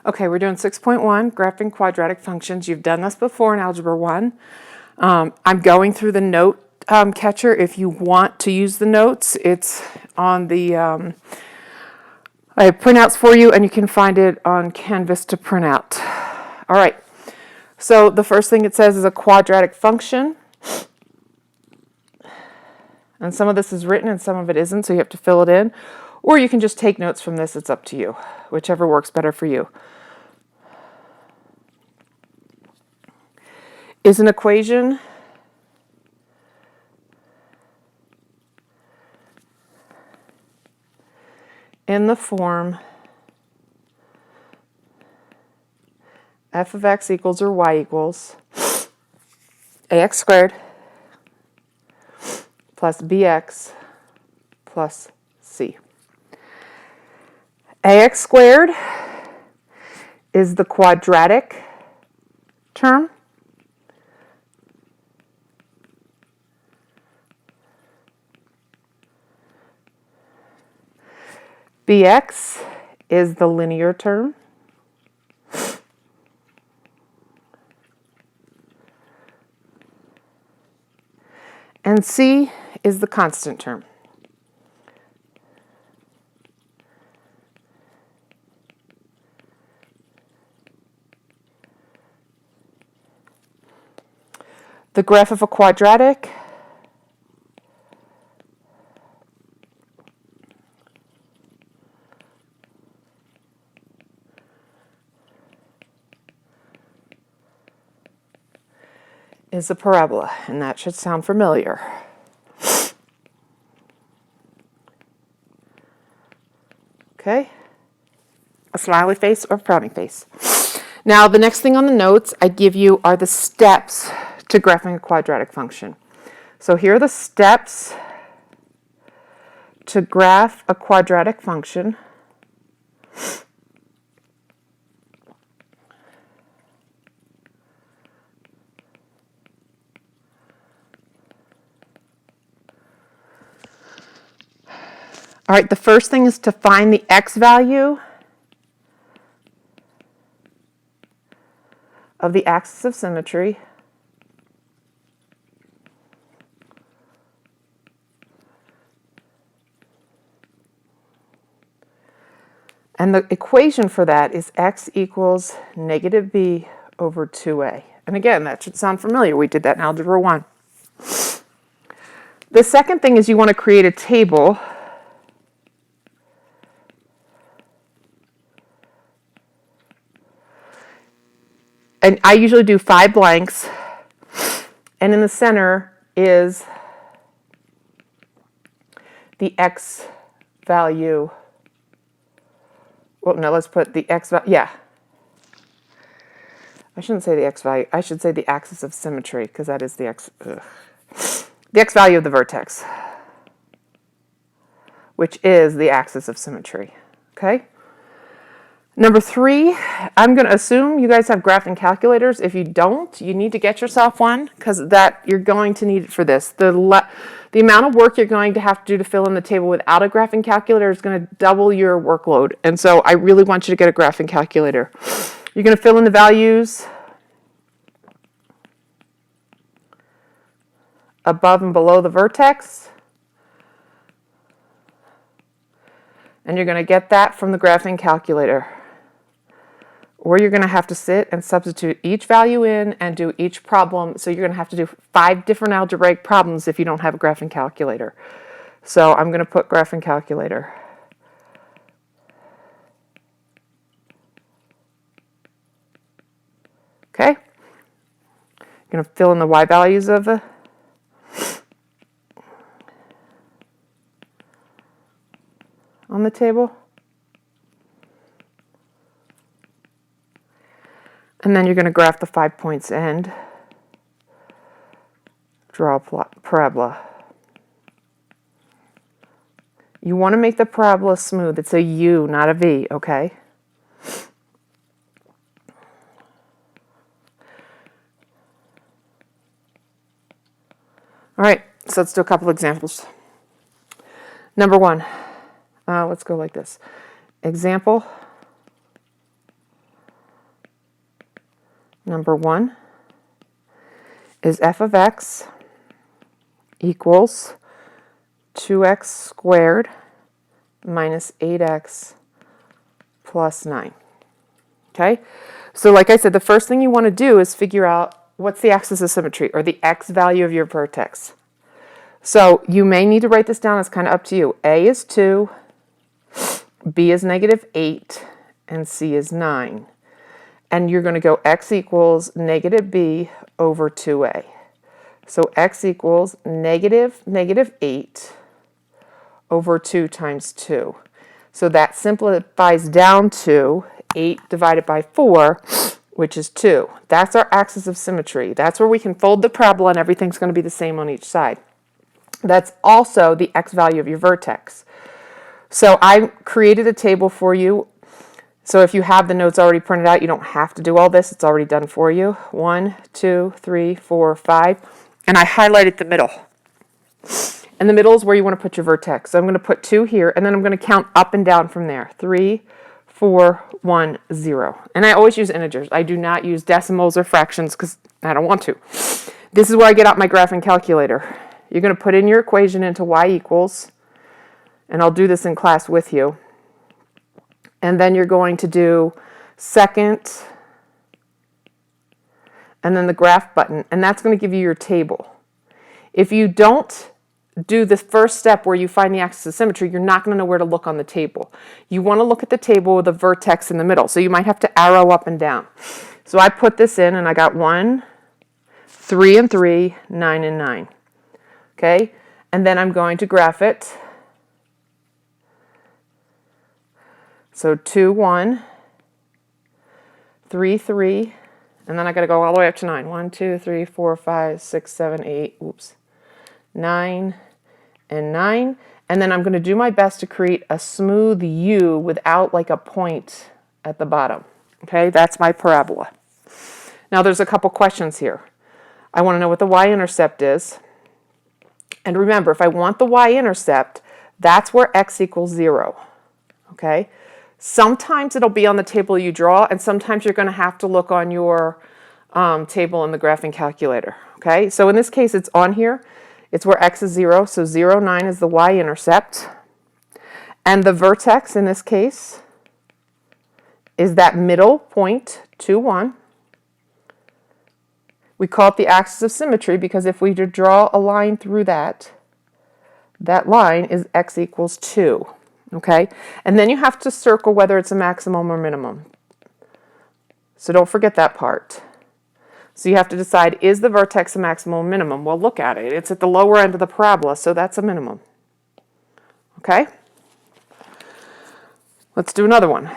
Okay, we're doing 6.1, graphing quadratic functions. You've done this before in Algebra 1. I'm going through the note catcher. If you want to use the notes, it's on the, I have printouts for you, and you can find it on Canvas to print out. All right, so the first thing it says is a quadratic function. And some of this is written and some of it isn't, so you have to fill it in. Or you can just take notes from this. It's up to you, whichever works better for you. Is an equation in the form f of x equals or y equals ax squared plus bx plus c. Ax squared is the quadratic term. Bx is the linear term. And c is the constant term. The graph of a quadratic is a parabola, and that should sound familiar. Okay, a smiley face or frowning face. Now, the next thing on the notes I give you are the steps to graphing a quadratic function. So here are the steps to graph a quadratic function. All right, the first thing is to find the x value of the axis of symmetry and the equation for that is x equals negative b over 2a. And again, that should sound familiar. We did that in Algebra 1. The second thing is you want to create a table and I usually do 5 blanks, and in the center is the x value. Well, no, let's put the x value, yeah. I shouldn't say the x value, I should say the axis of symmetry, because that is the x, the x value of the vertex, which is the axis of symmetry, okay? Number 3, I'm going to assume you guys have graphing calculators. If you don't, you need to get yourself one, because that you're going to need it for this. The amount of work you're going to have to do to fill in the table without a graphing calculator is going to double your workload. And so I really want you to get a graphing calculator. You're going to fill in the values above and below the vertex. And you're going to get that from the graphing calculator. Or you're going to have to sit and substitute each value in and do each problem. So you're going to have to do 5 different algebraic problems if you don't have a graphing calculator. So I'm going to put graphing calculator. Okay? You're going to fill in the y values of the on the table. And then you're going to graph the 5 points and draw a parabola. You want to make the parabola smooth. It's a U, not a V, okay? All right, so let's do a couple examples. Number 1, let's go like this. Example number 1 is f of x equals 2x squared minus 8x plus 9. Okay? So like I said, the first thing you want to do is figure out what's the axis of symmetry, or the x value of your vertex. So you may need to write this down. It's kind of up to you. A is 2, B is negative 8, and C is 9. And you're going to go x equals negative b over 2a. So x equals negative 8 over 2 times 2. So that simplifies down to 8 divided by 4, which is 2. That's our axis of symmetry. That's where we can fold the parabola and everything's going to be the same on each side. That's also the x value of your vertex. So I created a table for you. So if you have the notes already printed out, you don't have to do all this. It's already done for you. 1, 2, 3, 4, 5. And I highlighted the middle. And the middle is where you want to put your vertex. So I'm going to put 2 here, and then I'm going to count up and down from there. 3, 4, 1, 0. And I always use integers. I do not use decimals or fractions because I don't want to. This is where I get out my graphing calculator. You're going to put in your equation into y equals, and I'll do this in class with you. And then you're going to do second, and then the graph button, and that's going to give you your table. If you don't do the first step where you find the axis of symmetry, you're not going to know where to look on the table. You want to look at the table with a vertex in the middle, so you might have to arrow up and down. So I put this in, and I got 1, 3 and 3, 9 and 9. Okay, and then I'm going to graph it. So 2, 1, 3, 3, and then I got to go all the way up to 9. 1, 2, 3, 4, 5, 6, 7, 8, 9 and 9. And then I'm going to do my best to create a smooth U without like a point at the bottom. Okay, that's my parabola. Now there's a couple questions here. I want to know what the y-intercept is. And remember, if I want the y-intercept, that's where x equals 0. Okay? Sometimes it'll be on the table you draw, and sometimes you're going to have to look on your table in the graphing calculator. Okay? So in this case, it's on here. It's where x is 0, so 0, 9 is the y-intercept. And the vertex in this case is that middle point, 2, 1. We call it the axis of symmetry because if we draw a line through that line is x equals 2. Okay? And then you have to circle whether it's a maximum or minimum. So don't forget that part. So you have to decide, is the vertex a maximum or minimum? Well, look at it. It's at the lower end of the parabola, so that's a minimum. Okay? Let's do another one.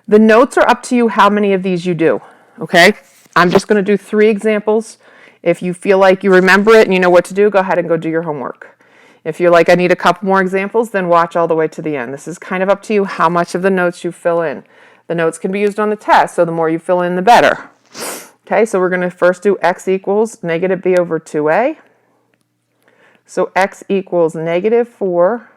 The notes are up to you how many of these you do. Okay? I'm just going to do 3 examples. If you feel like you remember it and you know what to do, go ahead and go do your homework. If you're like, I need a couple more examples, then watch all the way to the end. This is kind of up to you how much of the notes you fill in. The notes can be used on the test, so the more you fill in, the better. Okay, so we're going to first do x equals negative b over 2a. So x equals negative 4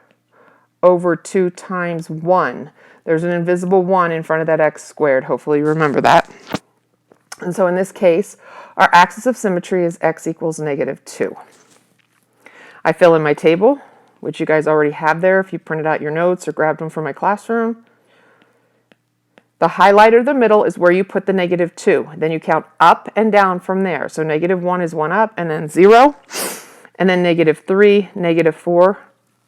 over 2 times 1. There's an invisible 1 in front of that x squared. Hopefully you remember that. And so in this case, our axis of symmetry is x equals negative 2. I fill in my table, which you guys already have there if you printed out your notes or grabbed them from my classroom. The highlighter in the middle is where you put the negative 2. Then you count up and down from there. So negative 1 is 1 up, and then 0. And then negative 3, negative 4.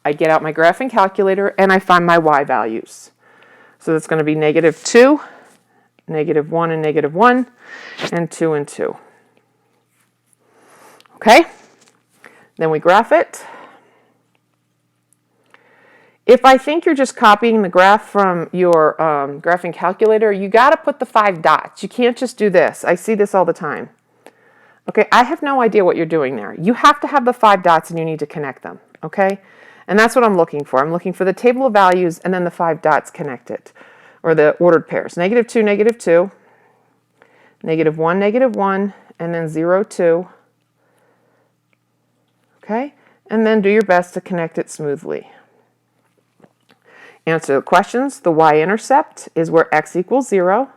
I get out my graphing calculator, and I find my y values. So that's going to be negative 2, negative 1 and negative 1, and 2 and 2. Okay? Then we graph it. If I think you're just copying the graph from your graphing calculator, you got to put the 5 dots. You can't just do this. I see this all the time. Okay, I have no idea what you're doing there. You have to have the 5 dots and you need to connect them. Okay? And that's what I'm looking for. I'm looking for the table of values and then the 5 dots connected, or the ordered pairs. Negative 2, negative 2, negative 1, and then 0, 2. Okay? And then do your best to connect it smoothly. Answer the questions. The y-intercept is where x equals 0.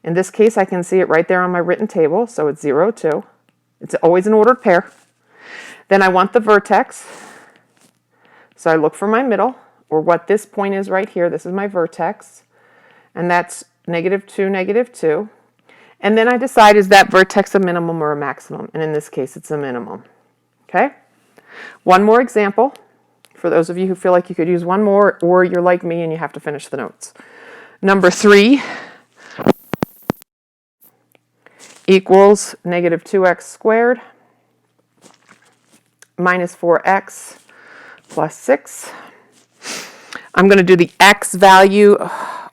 In this case, I can see it right there on my written table, so it's 0, 2. It's always an ordered pair. Then I want the vertex, so I look for my middle, or what this point is right here. This is my vertex, and that's -2, -2. And then I decide, is that vertex a minimum or a maximum? And in this case, it's a minimum. Okay? One more example, for those of you who feel like you could use one more, or you're like me and you have to finish the notes. Number 3 equals -2x squared minus 4x plus 6. I'm going to do the x value.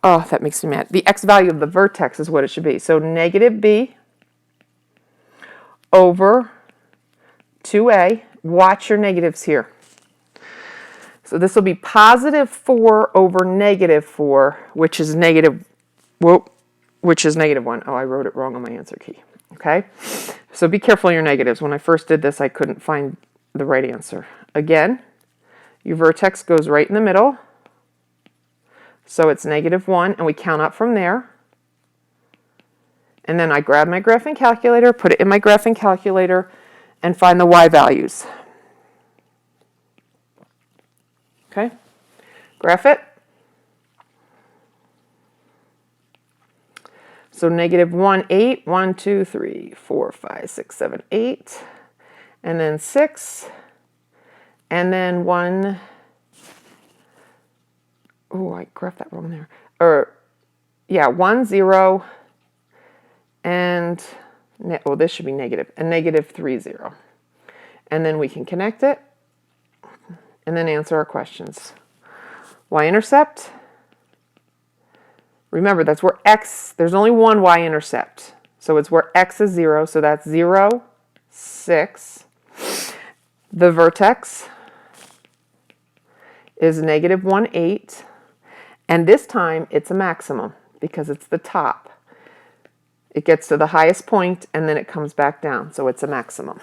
Oh, that makes me mad. The x value of the vertex is what it should be. So -b over 2a. Watch your negatives here. So this will be +4 over -4, which is -1. Oh, I wrote it wrong on my answer key. Okay? So be careful of your negatives. When I first did this, I couldn't find the right answer. Again, your vertex goes right in the middle. So it's -1, and we count up from there. And then I grab my graphing calculator, put it in my graphing calculator, and find the y values. Okay? Graph it. So -1, 8, 1, 2, 3, 4, 5, 6, 7, 8, and then 6, and then 1. Oh, I graphed that wrong there. Or, yeah, 1, 0, and, oh, this should be negative, and -3, 0. And then we can connect it, and then answer our questions. Y-intercept. Remember, that's where x, there's only one y-intercept. So it's where x is 0, so that's 0, 6. The vertex is -1, 8. And this time, it's a maximum because it's the top. It gets to the highest point, and then it comes back down, so it's a maximum.